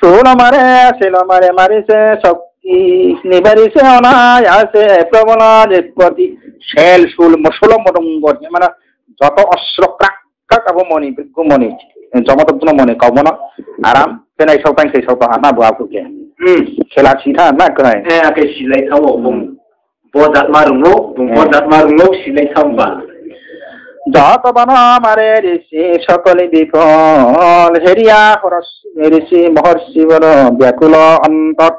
Sula mare, sila mare marise, shakti, nibarise onayase, prabala jetpati, shell sul, musula modunggot, mana, joto osrokrak, kakabu moni, biku moni, jomoto moni, kaumona, aram, penai sautan ke sautan anak buah ke. Khela sitha na kai. Ke silai thamo bung. Bodat marungo silai thamba. যত বন মারে ঋষি সকলে বিকল হেরিয়া ঋষি মহর্ষি বল ব্যাকুল অন্তর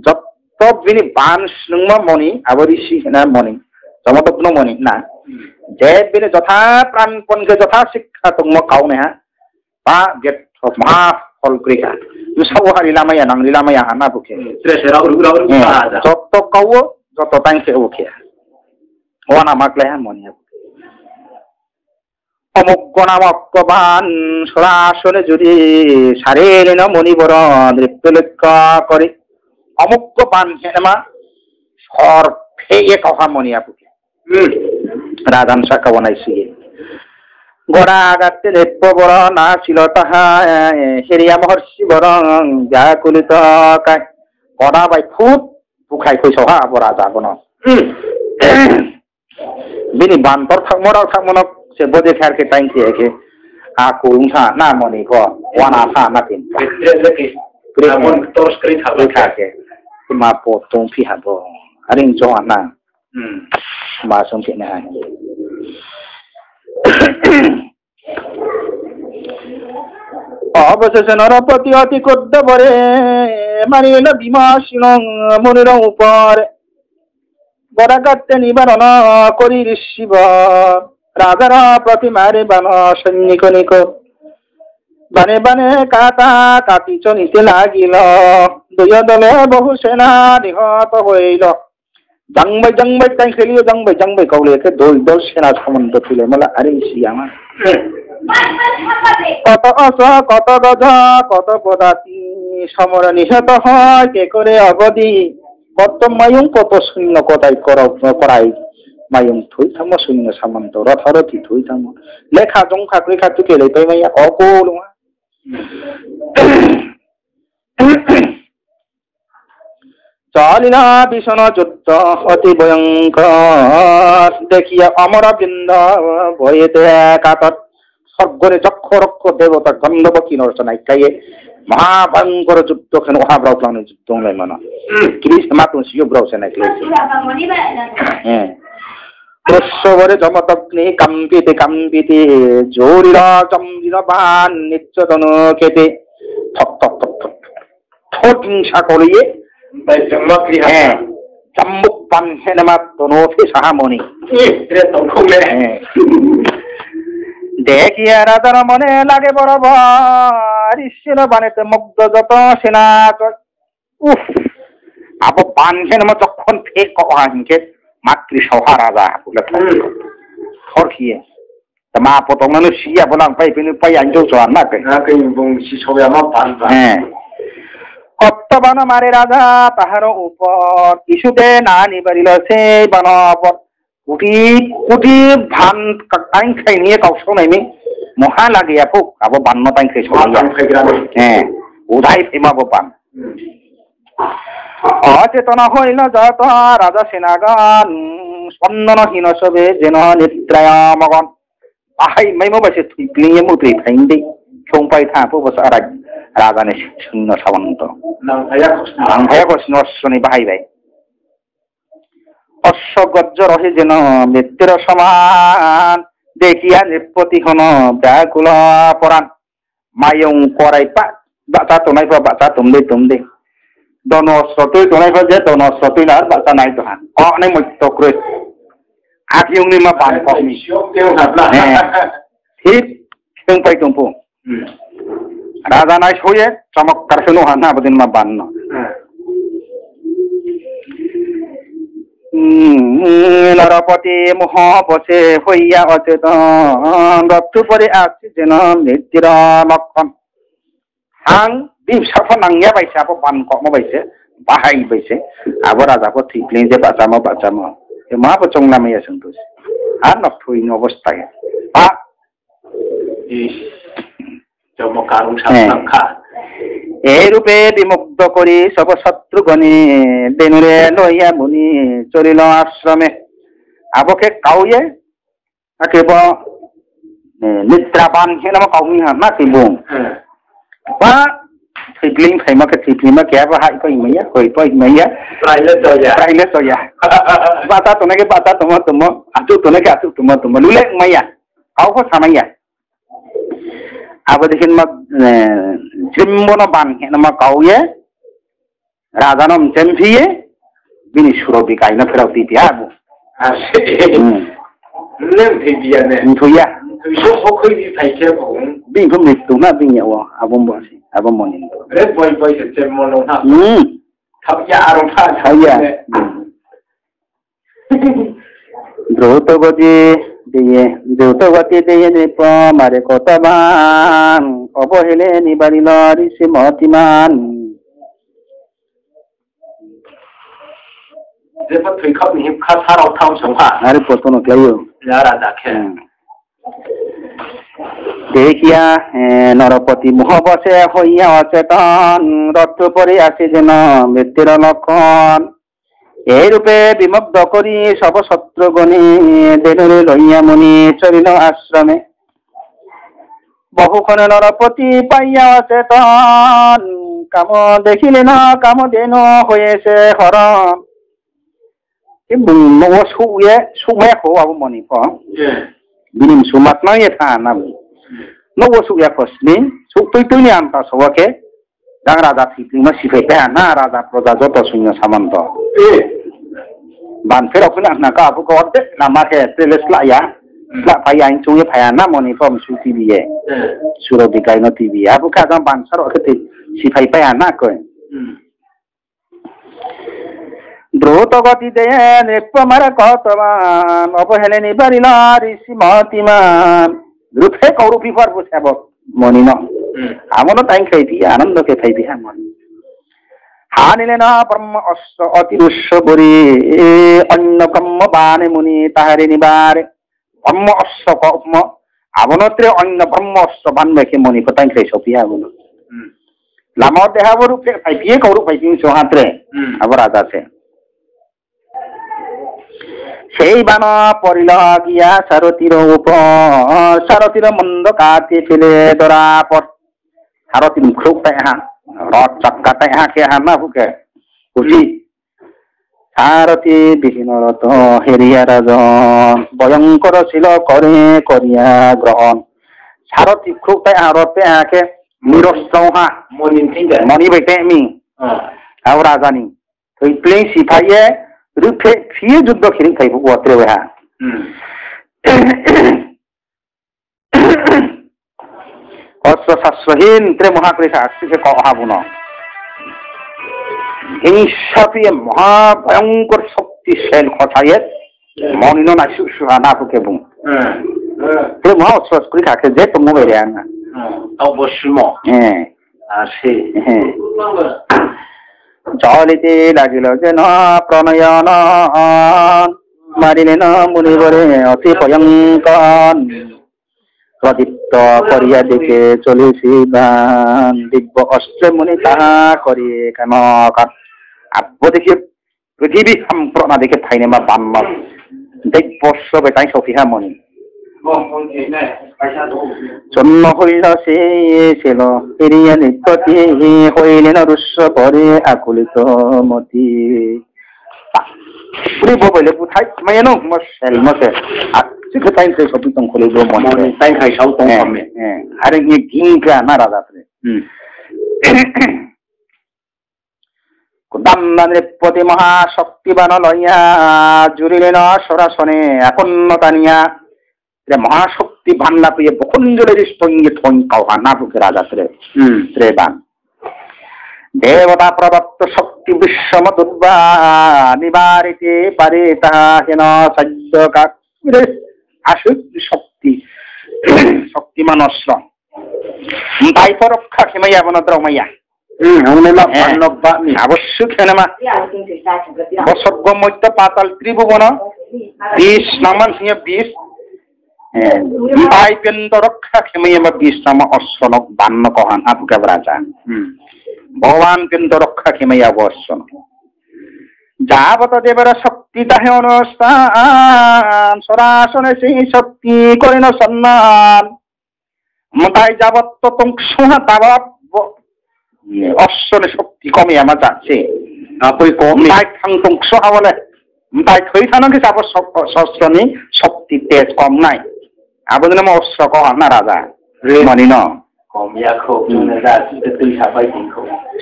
যত বিনি বান সুংম মনি আব ঋষি না মনি জমতপ্ন মনি না যে বিনি যথা প্রাণপণকে যথা শিক্ষা তঙ্গ কাউনে হা বা গেট মহা ফল কৃকা সাউ হারি লামায়া নাংরি লামায়া হানা বুকে যত কাউ যত তাংকে বুকে ওয়ানা মাকলে হা মনি অমুক নামকবান সরাসরি যদি সারেলেন মণিবর নৃত্য লক্ষ্য করে অমুক বান হেমা সর ফেয়ে কহা মনিয়া পুকে রাধান শাখা বনাইছি গড়া আগাতে নৃত্য বর না ছিল তাহা হেরিয়া মহর্ষি বর ব্যাকুলিত কায় গড়া বাই ফুট বুখাই কইসহা রাজা বন বিনি বান্তর থাকমনক se bode khar ke time ke ke a ko unsa na moni ko wana sa na tin pre mon tos kri tha ke ma po tong phi ha bo aring jo na ma song ke na অবশেষে নরপতি অতি ক্রোধ ভরে মারিল বিমাসীন মনির উপর বরাগাতে নিবারণ করি শিব রাজার প্রতিমারে বান সৈনিক নিক বানে বানে কাটা কাটি চলিতে লাগিল দুই দলে বহু সেনা নিহত হইল জংবাই তাই খেলিও জংবাই কৌলেকে দল দল সেনা সমন্ত তুলে মোলা আরে আমার কত অস কত গজ কত পদাতি সমর নিহত হয় কে করে অবধি কত মায়ুং কত শূন্য কোথায় করাই মায়ুং থই থামো শূন্য সামন্ত রথরথি থই থামো লেখা জংখা রেখা তুকে লেপাই মাইয়া অকল চলিলা ভীষণ যুদ্ধ অতি ভয়ঙ্কর দেখিয়া অমর বৃন্দ ভয়েতে কাতর স্বর্গরে যক্ষ রক্ষ দেবতা গন্ধব কি নরচনায় কাইয়ে মহাভয়ঙ্কর যুদ্ধ খেন মহাব্রাউন যুদ্ধ মানা কৃষ্ণ মাতুন সিও ব্রাউসে নাকি হ্যাঁ প্রসবরে জমতগ্নি কাম্পিতে জোরিরা চম্বিরা বান নিত্যতন কেতে ঠক ঠক ঠক ঠক ঠক হিংসা করিয়ে হ্যাঁ চাম্বুক পান হেনেমা তনোফে সাহামণি দেখিয়া রাজার মনে লাগে বরাবর ঈশ্বর বানেতে মুগ্ধ যত সেনা উফ আব পান হেনেমা যখন ফেক কহা হিংকে মাতৃ সভা রাজা বলে থরখিয়ে মা পতং সিয়া বলাং পাই পাই আনজৌ চোয়ান না হ্যাঁ কত বান মারে রাজা তাহার উপর ইস্যুতে না নিবারিল সেই বান কুটি কুটি ভান টাইম খাই নিয়ে কাউসো নাইমি মহা লাগে ফুক আবো বান্ন টাইম খাই হ্যাঁ উধাই ফেমাবো পান অচেতন হইল যত রাজা সেনাগান স্পন্দনহীন সবে যেন নিদ্রায় মগন আহাই মাইমো বাসে থুইপ্লিয়ে মুতুই ফাইন্দি সংপাই থাপো বস রাজানে শূন্য সামন্ত ভাইয়া কৃষ্ণ অশ্বনি বাহাই ভাই অশ্বগজ্জ রহে যেন মৃত্যুর সমান দেখিয়া নৃপতি হন ব্যাকুল পরাণ মায়ং করাই পা বাচা তোনাই পা বাচা তুমদে দন অস্ত্রতুই তোনাই পা যে দন অস্ত্রতুই না বাচা নাই তো হান অনেক মধ্য করে আকিউংনি মা বান কমি ঠিক সংপাই তুমপু রাজা নাই সইয়ে চমৎকার শুনো হান না আবদিন মা বান নরপতি মোহ বসে হইয়া অচেতন রক্তু পরে আসছে যেন মৃত্যুর লক্ষণ হাং দিন সাফা নাঙ্গিয়া পাইছে আবো বান কম পাইছে বাহাই পাইছে আবো রাজাকে ঠিকলি যে বাঁচামো মা বচং নামিয়া শুনতেছে আর নথইন অবস্থায় চমকারুং সাক্ষা এই রূপে বিমুগ্ধ করি সব শত্রুগণে দেনুরে লইয়া মুনি চলিল আশ্রমে আবকে কাউয়ে আকেব নিদ্রাবান হেন কাউমি হানা তিবুং বা থিপ্লিং ফাইমাকে থিপ্লিমা কেবা হাই কই মাইয়া কই কই মাইয়া প্রাইলে তয়া বাতা তনেকে বাতা তুম আতু তনেকে আতু তুম লুলে মাইয়া কাউকে সামাইয়া আবার দেখেন মা জিম্বন বান হেন মা কাউয়ে রাজানম চেমফিয়ে বিনি সুরবি কাইনা ফেরাও দিতিয়া আবু আসে লেম থিবিয়ানে থুইয়া থুইসো হকই দি ফাইকে বং বিংখু মৃত্যু না বিংয়াও আবম বসি আবম মনিন রে বই বই সে মনো না খাবিয়া আরম ফা খাইয়া দ্রুতগতি দিয়ে নৃপ মারে কতবান অবহেলে নিবারিল ঋষি মতিমান যেবা থুই খাব নি খা সারাও থাও সংহা আরে পতন ক্লাইও যারা দেখে দেখিয়া নরপতি মোহ বসে হইয়া অচেতন রথ পরে আসে যেন মৃত্যুর লক্ষণ এই রূপে বিমগ্ধ করি সব শত্রুগণে দেনুরে লইয়া মুনি চলিল আশ্রমে বহুক্ষণে নরপতি পাইয়া অচেতন কাম দেখিলে না কাম দেন হয়েছে হরণ ও সুয়ে সুমে হো আবু মনি ক binim sumat na ye tha nam no wo su ya kosmi su tui tui ni anta sawake dang raja sipling ma sifai ta na raja proja joto sunya samanto ban phera kuna na ka bu ko de na ma ke teles la ya la phaya in chung ye phaya na moni form su tv ye suro bikai no tv abu ka dam ban saro ke sifai pa ya na ko দ্রুত গতি দেয়ে নেপমার কতমান অবহেলে নিবারিল ঋষি মতিমান রূপে কৌরূপী পর্ব সেবক মনি ন আমনো তাই খাইবি আনন্দকে খাইবি হ্যাঁ মনি হানিলে না ব্রহ্ম অস্ত্র অতি উৎস বরি অন্য ব্রহ্ম বানে মুনি তাহারে নিবারে ব্রহ্ম অস্ত্র কর্ম আবনত্রে অন্য ব্রহ্ম অস্ত্র বান মেখে মনি কোথায় খাই সপিয়া আবনো লামর দেহাব রূপে খাইবিয়ে কৌরূপ খাইবি সোহাত্রে আবার আদাছে সেই বান পড়িল গিয়া সারথীর উপর সারথীর মন্দ কাতে ফেলে ধরা পর সারথী মুখ হা রথ চক্কাতে হাকে হানা বুকে বুঝি সারথী বিহীন রথ হেরিয়া রাজন ভয়ঙ্কর ছিল করে করিয়া গ্রহণ সারথী খুব রথে হাকে নিরস্ত্র হা মনি বেটে মি আর রাজানি তুই প্লেন সিপাইয়ে রূপে ফিয়ে যুদ্ধ খেলি খাইব ওয়াত্রে হা অস্ত্র শাস্ত্রহীন ত্রে মহাকৃষ আসছে কহাবু ন হিংসাপিয়ে মহাভয়ঙ্কর শক্তিশালী কথায়ে মনিন না সুসুহা না বুকে বুং ত্রে মহা অস্ত্র করে খাকে যে তো মোবাইলে আনা অবশ্যই হ্যাঁ আসে চলিতে লাগিল যেন প্রণয়ন মারিলেন মুনিবরে অতি ভয়ঙ্কর প্রদীপ্ত করিয়া দেখে চলিছি গান দিব্য অস্ত্রে মুনি তাহা করিয়ে কেন আব্ব দেখি পৃথিবী সম্প্রনা দেখে ফাইনে মা বান্ন দিব্য বেটাই সফিহা মনি জন্ম হইল সে ছিল এরিয়া নিত্যতি হইলেন রুস্ব পরে আকুলিত মতি পুরি বলে পুথাই মায়েনো মসেল মসে আজকে তাই সে সবই তং খুলে গো মনে তাই খাই সাউ তং কমে আরে কি গিংকা না রাজাতে দান্দানের প্রতি মহাশক্তিবান লইয়া জুড়িলেন সরাসনে আকন্ন টানিয়া মহাশক্তি ভান্ডা পেয়ে বকুঞ্জলের স্তঙ্গে ঠং কাওয়া না বুকে রাজাত্রে বান দেবতা প্রদত্ত শক্তি বিশ্বম দুর্বা নিবারিতে পারে তাহা হেন সাধ্য কাকুরে আসুক শক্তি শক্তিমান অস্ত্র তাই তো রক্ষা খেমাইয়া বনদ্র মাইয়া অবশ্যই খেনেমা বসর্গ মধ্য পাতাল ত্রিভুবন 20 নামান সিংহ 20 Pai pintorokha khemiyama bisama osronok banno kohan abga braja. Bhavan pintorokha khemaya bosson. Jabata devara shakti tahe অনুষ্ঠান সরাসনে সেই শক্তি করে না সম্মান তাই যাবত তংসুহা তাবত অশ্বনে শক্তি কমে আমার যাচ্ছে তাই কম তাই থাং তংসুহা বলে তাই থই থানো কি যাব শস্ত্রনি শক্তি তেজ কম নাই আবদিন নাম অস্ত্র কম না রাজা মানি না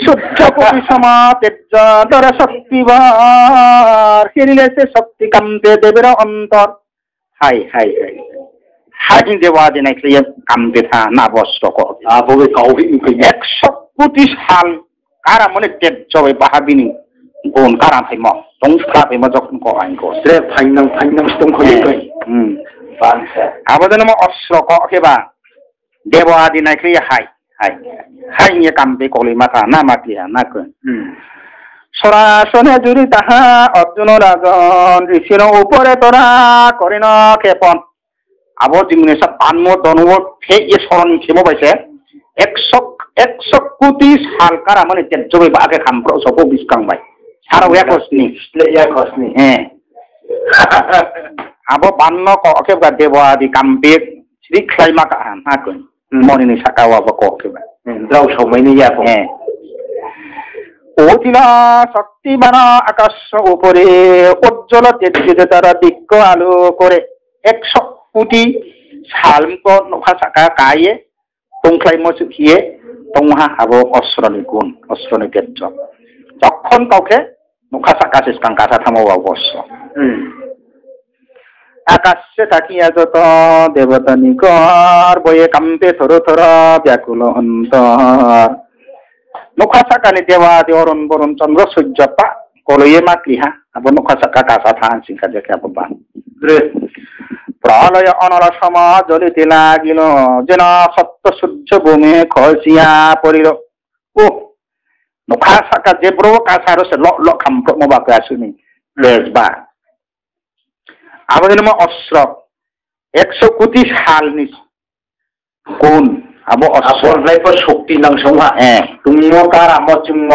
শুদ্ধ পরিসমা তেজরা শক্তিবার হিরিলে সে শক্তি কান্তে দেবের অন্তর হাই হাই হাই হাই দেওয়াদি নাকি কান্তে থা না বস্ত্র কবে কাউকে 100 সাল কারা মনে তেজ জবে বাহাবিনী গুণ কারা ফাইম তংস্কা ফাইম যখন কহাই গো সে ফাইনাম তংখলি কই আবদিন নাম অস্ত্র কেবা দেওয়াদি নাকি হাই হাই হাই নিয়ে কামবে কলি মাথা না মাতিয়া না কই সরাসনে জুড়ি তাহা অর্জুন রাজন ঋষির উপরে তোরা করে না ক্ষেপণ আবো জিমনে সব পানম দনব ফে এ স্মরণ খেমো পাইছে 100 কোটি সাল কারা মানে তেজবে বাকে খামপ্র সব বিস্কাংবাই সারা একসনি হ্যাঁ আবো বান্ন ককে বা দেওয়াদি কামবে শ্রী খাইমা কা না কই মনে নি সাকাওয়া বা ককে বা রাও সময়নি ইয়াকো হ্যাঁ অতিলা শক্তিমান আকাশ উপরে উজ্জ্বল তেজে তারা দিক্ক আলো করে 100 কোটি সালমক নখা সাকা কায়ে তংখ্লাই মসুখিয়ে তংহা হাবো অস্ত্রনি গুণ অস্ত্রনি তেজ যখন কাউকে নখা সাকা সিসকাং কাছা থামাও অবশ্য আকাশে তাকিয়া যত দেবতা নিকর বয়ে কাম্পে থর থর ব্যাকুল অন্তর নখা সাকানি দেওয়া দেওরণ বরণ চন্দ্র সূর্য পা কলয়ে মাকলিহা আবো নখা সাকা কাছা থান সিংকা দেখে আবো বা প্রলয় অনল সম জ্বলিতে লাগিল যেন সত্য সূর্য ভূমি খসিয়া পড়িল ও নখা সাকা যে ব্রো কাছার সে ল ল খাম্প মোবাকে আসুনি লেজবা আবদিন অস্ত্র 100 কোটি সাল নিস কোন আবো অস্ত্র লাইফ শক্তি নাংসমা তুমো কার আমো চুম্ম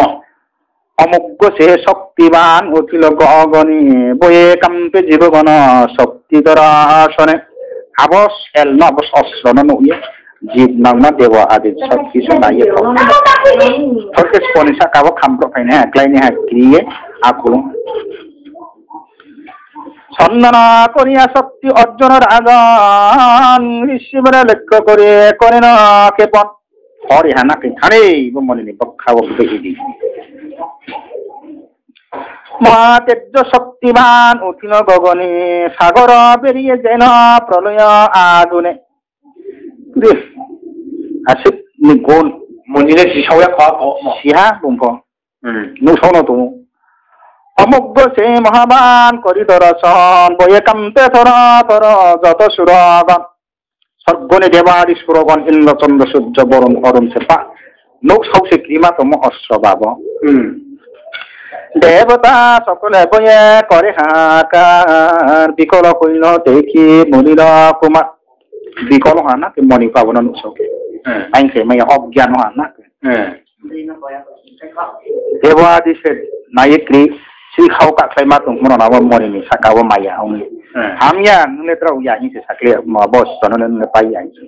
অমগ্গ সে শক্তিবান অখিল গগনি বয়ে কাম্পে জীবগণ শক্তি দর্শনে আবো সেল ন আবো অস্ত্র নইয়ে জীব নামনা দেব আদি সব কিছু নাইয়ে থাকে স্পনিসা কাবো খাম্প্র ফাইনে ক্লাইনে হাক্রিয়ে আকুল সন্ধানা করিয়া শক্তি অর্জনের আগান ঋষিবরে লক্ষ্য করে না ক্ষেপণ হরে হানাকে থানে মনে নি বক্ষা বক্ষে দি মহা তেজ শক্তিমান উঠিল গগনে সাগর বেরিয়ে যেন প্রলয় আগুনে আসে নি কোন মন্দিরে সিসাওয়া খাওয়া সিহা বুম্প নুসনো তুমি অমগ্গ সে মহাবান করি দর্শন বয়ে কান্তে থর থর যত সুরগণ স্বর্গনে দেবাদি সুরগণ ইন্দ্রচন্দ্র সূর্য বরণ অরুণ সেপা নৌক সৌসে ক্রিমা তম অস্ত্র বাব দেবতা সকলে বয়ে করে হাকার বিকল হইল দেখি মনির কুমার বিকল হা না মণি পাবন নুসকে আইনকে মাই অজ্ঞান হা না দেবাদি সে নায়িক্রি সিখাও কাটলাইমা তংমন নাবা মরিনি সাকাও মাইয়া আউনি হামিয়া নুলে ত্রাও ইয়া ইসে সাকলে বস তননে নুলে পাইয়া ইসে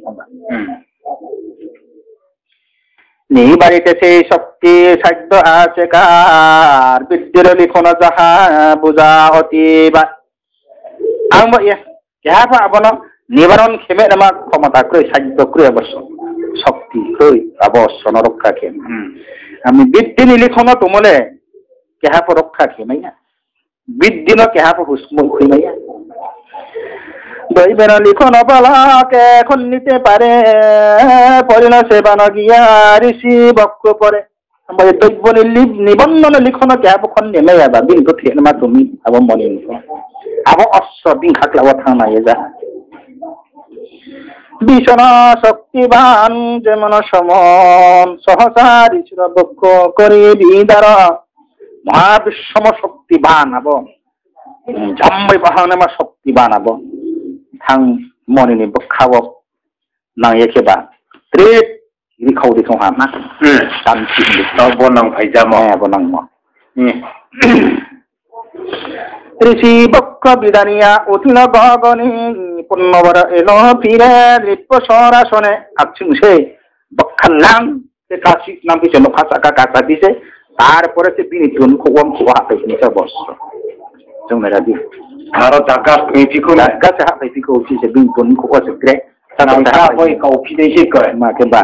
নি বাড়িতে সেই শক্তি সাধ্য আছে কার বিদ্যের লিখন যাহা বুঝা অতিবা আং ইয়া কেহা পাবন নিবারণ খেমে নামা ক্ষমতা কই সাধ্য কই অবশ্য শক্তি কই অবশ্য রক্ষা খেম আমি বিদ্যে লিখন তোমলে কেহা রক্ষা খেমাইয়া বিদ্যিন কেহা হুসমুল খুইমাইয়া দৈবের লিখন বলাকে এখন নিতে পারে পরিণ সেবান গিয়া ঋষি বক্ষ পরে দৈব নিবন্ধন লিখন কেহা খন নেমাইয়া বা বিন তো থেনমা তুমি আবো মনে আবো অশ্ব বিন খাকলাব থানাইয়ে যা ভীষণ শক্তিবান যেমন সমন সহসা ঋষির বক্ষ করে বিদার মহাবিশ্বম শক্তিবান আব জাম্বই বাহানে মা শক্তিবান আব থাং moni bakhaw nang yakeba trip ini kau di tong hama tan chin di tao bonang phải ra mò bonang mo Risi bakka bidaniya utina bagani punnavara elo pire ripasara sone akchungse bakhalang se kasi nampi se nokhasa ka kasa dise তারপরে সে বিনিতন খুবম খুয়া Penney সে বস জংনা দি আর জায়গা পেপিকো জায়গা সে হা পেপিকো সে বিনিতন খুয়া সে grey তারা কই copy দেইছে কয় মা কে বা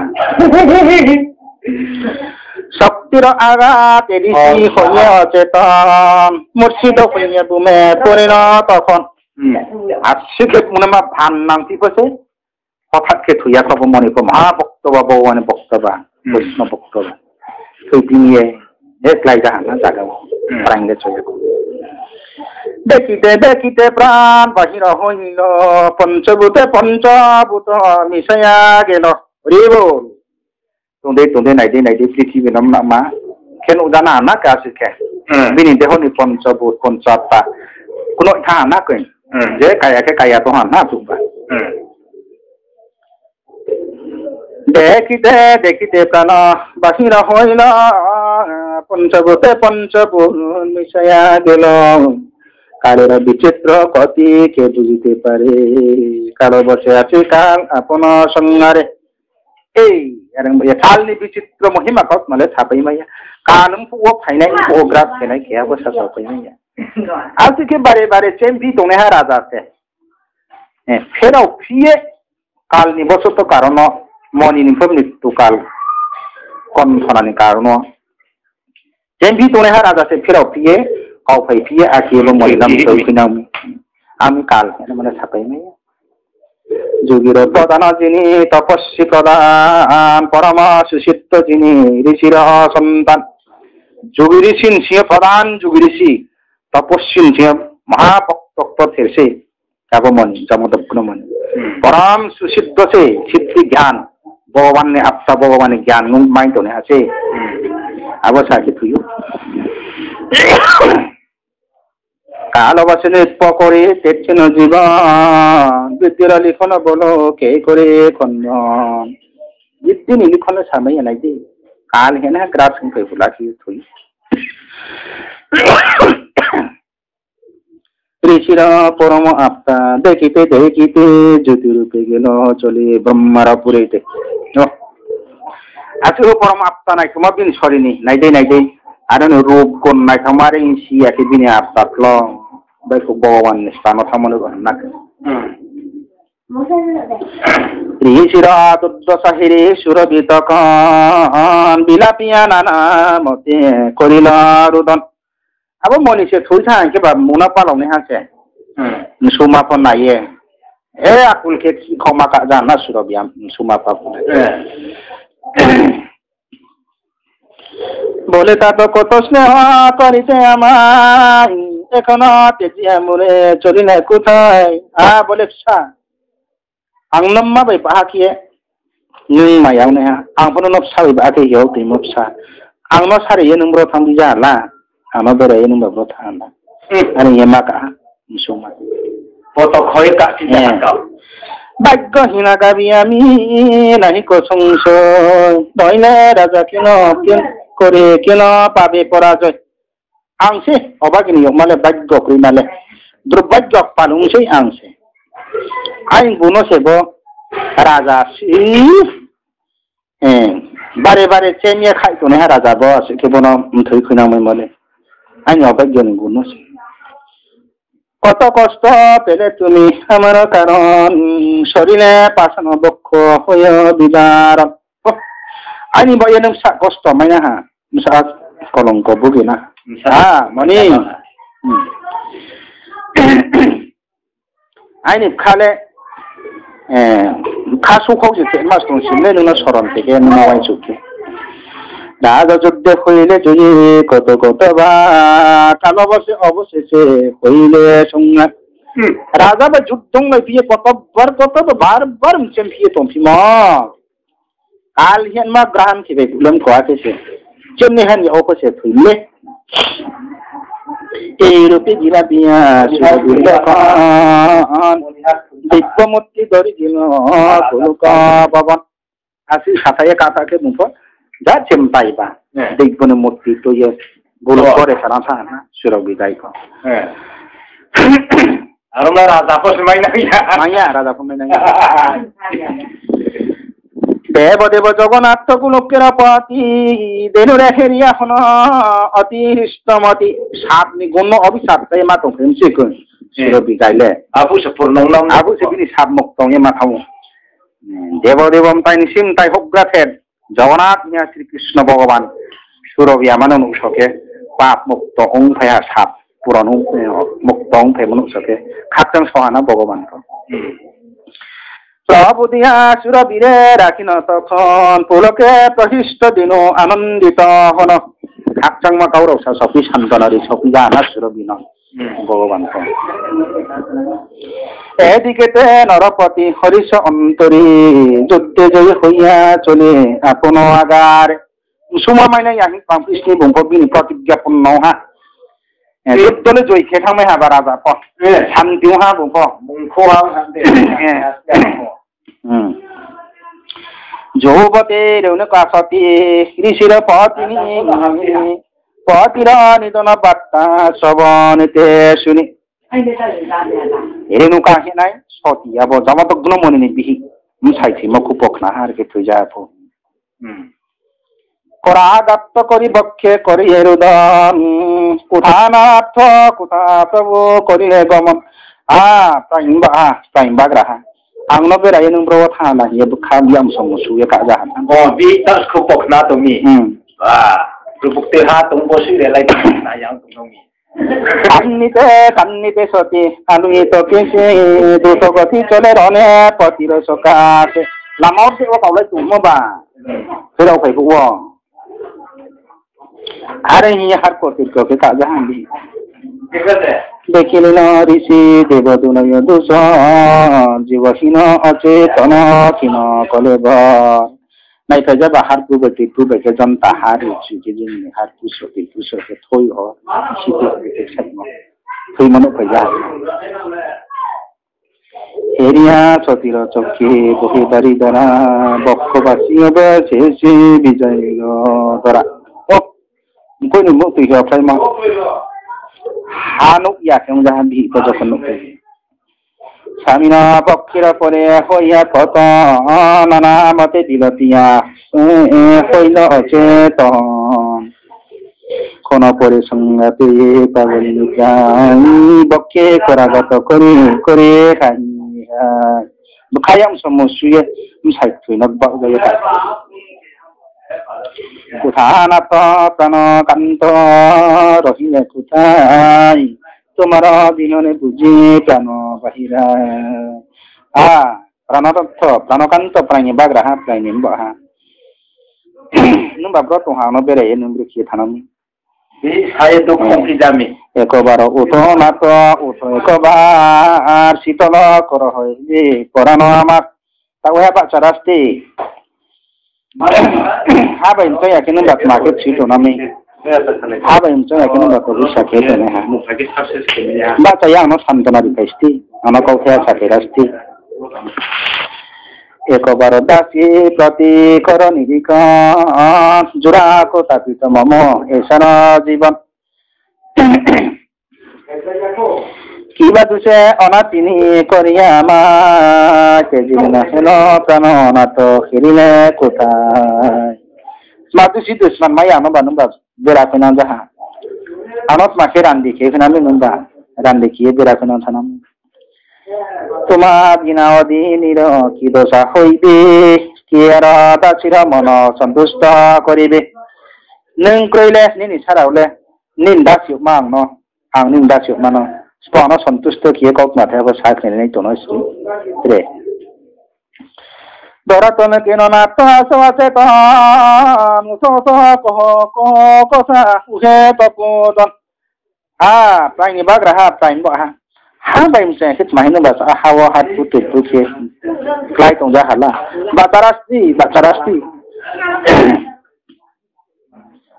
শক্তির আঘাতে ঋষি হয়ে অচেতন মুর্শিদ হয়ে বুমে পরিণত তখন আর শিখে মনে মা ভান নাংতি পছে হঠাৎকে থুইয়া সব মনে কো মহাভক্তবা ভগবানের বক্তবা বৈষ্ণব বক্তবা থুই দিয়ে এক লাই জাহানা জাগাও প্রাঙ্গে চলে দেখিতে দেখিতে প্রাণ বাহির হইল পঞ্চভূতে পঞ্চভূত মিশাইয়া গেল হরি বল তোঁদে তোঁদে নাইদে নাইদে পৃথিবী নাম নামা কেন জানা না কাছে কে বিনি দেহনি পঞ্চভূত পঞ্চাত্মা কোনো থা না কই যে কায়াকে কায়া তো না তুবা দেখিতে দেখিতে প্রাণ বাহির হইল পঞ্চভূতে পঞ্চভূত মিশাইয়া গেল কালের বিচিত্র কতি কে বুঝিতে পারে কালো বসে আছে কাল আপন সঙ্গারে এই কালনি বিচিত্র মহিমা কত মানে ছাপাই মাইয়া কালম ও ফাইনাই ও গ্রাস ফাইনাই কে বসা ছাপাই মাইয়া আজকে के बारे बारे चेम्पी तो नेहा राजा से फेराव फिए कालनि बसत कारण मनि निफम नितु काल कन थनानि कारण चेम्पी तो नेहा राजा से फेराव फिए काव फाइ फिए आखिलो मरिलाम सौखिनाम आमी काल माने ছাপাই মাইয়া যোগীর প্রধান যিনি তপস্বী প্রধান পরম সুচিত্ত যিনি ঋষির সন্তান যোগী ঋষি সিংহ প্রধান যোগী ঋষি তপস্বী সিংহ মহাভক্ত থেসে যাবমণি যমদগ্নমণি পরম সুচিত্ত সে সিদ্ধি জ্ঞান ভগবান ने আত্মা ভগবান জ্ঞান মাইন্ড ने আছে অবশ্য কি তুই কাল বাসনে পকরে তেছেন জীবন বিদ্যার লিখন বলো কে করে খন্দন বিদ্যি লিখনে সামই নাই দি কাল হেনা গ্রাস কই বুলাকি থুই ঋষির পরম আত্মা দেখিতে দেখিতে জ্যোতিরূপে গেল চলে ব্রহ্মারপুরেতে আজকে পরম আত্মা নাই তোমার দিন সরিনি নাই দেই আর রূপ কোন নাই তোমার ইসি একে দিনে আত্মাতল বাইকো ভগবান স্থান থামনে না ঋষির দুর্দশাহিরে সুরবিত কন বিলাপিয়া নানা মতে করিল রুদন আবো মনিষে থুই থাকি বা মুনা পালনে হাসে সুমা ফন নাইয়ে এ আকুলকে কি ক্ষমা কা জানা সুরবিয়াম সুমা পাবো বলে তা তো কত স্নেহ করিতে আমায় এখনো তেজিয়া মরে চলি না কোথায় বলে आंनम्मा बाय बाहाकिए नों मायावने आं फनो नबसा बाय बाहाके याव दै मबसा आं मा सारिये नोंब्र थांदि जाला आमा बेराये नोंब्र थांना आरो येमा का मुसुमा पत खय का सिदा भाग्यहीना गाबि आमी नाहि को संशय दइले राजा केन करे केन पाबे पराजय आंसे अबागिनि यमाले भाग्य करिनाले दुर्भाग्य पालुंसै आंसे आइन बुनो सेबो राजा सी बारे बारे चेनिया खाइ तो ने राजा बस के बनो थै खैना मै मले आइन अभाग्य नि गुनो से কত কষ্ট পেলে তুমি আমার কারণ শরীরে পাশান বক্ষ হয়ে বিদার আইনি বয়েন কষ্ট মাইনা হা মুসা কলঙ্ক বুগে না মনি 아니 칼에 가수 거기 마스톤 심내는 서런 되게 나와이 좋게 나가 죽대 호일에 주니 거도거도바 칼로버스 어버스세 호일에 송나 রাজাবা যুদ্ধং পিয়ে কতবার বারবার চ্যাম্পিয়ন তোমা কাল হেন মা গ্রাম কি বেগুলম কোয়াতেছে যেমনি হেন অকসে থইলে এই রূপে জিলা বিয়া সুবিধা দিব্যমূর্তি ধরি দিল গোলক ভবন আসি সাথায় কাতাকে মুখ যা চেম্পাইবা দিব্যনে মূর্তি তো ইয়ে গোলক করে সারা থানা সুরক বিদায় কর আর আমরা রাজা ফসল মাইয়া রাজা ফসল দেবদেব জগন্নাথ গুলোকের পতি দেনু রেখেরিয়া হন অতি হৃষ্টমতি সাত নিগুণ অভিশাপ তাই মা তো প্রেম শিখুন সুরবি গাইলে আবু সপূর্ণ আবু সেবিনি সাত মুক্ত মা থাও দেবদেবম তাই নিসিম তাই হগ্রাথের জগন্নাথ মিয়া শ্রীকৃষ্ণ ভগবান সুরবি আমার অনুষকে পাপ মুক্ত অংফয়া সাপ পুরানো মুক্ত অংফে মনুষ্যকে খাচ্চং সহানা ভগবান প্রভু দিয়া সুরবীরে রাখিন তখন পুলকে প্রহিষ্ট দিন আনন্দিত হন খাচ্চাংমা কৌরবসা সপি শান্তনারী সপি জানা সুরবীন ভগবান এদিকেতে নরপতি হরিষ অন্তরী যুদ্ধে জয়ী হইয়া চলে আপন আগার সুমা মাইনে আহি কৃষ্ণ বংশবিনী প্রতিজ্ঞাপন্ন হা যুদ্ধলে জয়ী খেথামে হাবা রাজা পথ শান্তিও হা বংশ যৌবতে রেণুকা সতী ঋষির পত্নী পতির নিধন বার্তা শ্রবণতে শুনি রেণুকা হে নাই সতী আব জমতগ্ন মনে বিহি সাইছি মখু পখনা হারকে তুই যাব করাগাত্ত করি বক্ষে করি রুদন কুথানার্থ কুথা প্রভু করিলে গমন প্রাইম্বা গ্রাহা आंनो बेरायो नों ब्रवा थाना ये खाम याम समसु ये काजा ओ बि तास खौ पखना तमी रुबुक्ते हा तुम बसि रेलाय ना यां तुमि कान्निते सती आलुई तो केसे दूत गति चले रने पतिर सकासे लामाव से वो कावले तुमबा फेराव फैगो वो आरे हि हार कोति को के काजा हांबि দেখিলেন ঋষি দেবদুনয় দোষ জীবহীন অচেতন ক্ষীণ কলে নাইফা যাবা হার পুবেকে জনতা হার উচিকে জিনি হার পুষকে থই হ শীতে সাইম থই মনে ফেজা হেরিয়া সতীর চক্ষে বহে দারি দ্বারা বক্ষবাসী হবে শেষে বিজয় ধরা ও কইনি মুখ তুই ফ্রাই মা হানুক ইয়াকেও যাহা ভিত যখন স্বামীনা পক্ষের পরে হইয়া কত নানা মতে বিলতিয়া হইল অচেতন কোন পরে সংগাতে পাগলি বক্ষে করাগত করে করে খাইয়াম সমস্যুয়ে সাইথুই নব্বা গয়া কুথানাথ প্রাণ কান্ত রহিলে কুথাই তোমার দিননে বুঝি প্রাণ বাহিরা প্রাণতত্থ প্রাণকান্ত প্রাণী বাগ্রাহা প্রাণী বাহা নুবা ব্রত হানো বেড়ে নুব্রিখি থানামি সায়ে দুঃখ কি জামি একবার উঠ নাত উঠ একবার শীতল কর হয় যে পরানো আমার তাও হেবা চারাস্তি Haba im toya kinu bat market sito nami. Haba im toya kinu bat rusha kete ne ha. Ba toya no santana di pesti, ano kau kaya sakerasti. Ekobar dasi prati karo nirikan jura ko tapito mamo esana jiban. কিবা দুছে অনাতিনি করিয়া মা কেজিনা হেল প্রাণ অনাথ হেরিলে কোথায় মাতুসি দুশ্মান মাই আনো বানুবা বেড়াফেনা যাহা আনত মাকে রান্দি খেয়ে ফেনালে নুবা রান্দি খেয়ে বেড়াফেনা থানাম তোমা বিনা অদিনির কি দশা হইবে কি আর দাসির মন সন্তুষ্ট করিবে নং কইলে নিনি ছাড়াওলে নিন দাসিও মা আং নিন দাসিও মানো Spana santusto kiye kok na thaba sakne nei tono si re doraton keno na ta sawase ta muso ko sa uhe papodon praini bagraha prain ba ha baim se hit mahino bas hawa hat putu ke klai tong ja hala batarasti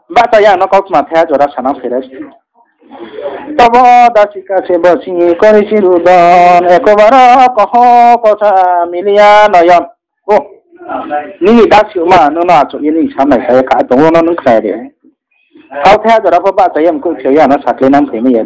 bataya no kok na thya jora sana ferasti তব দাসী কাছে বসি করেছি রুদন একবার কহ কথা মিলিয়া নয়ন ও নি দাসী মা নুন আছো ইনি সামনে খায় কা দङ নুন খায় রে খাও থায়া জরা বাবা তাই আমকো খেয়া না সাকলে নাম ফেমি ya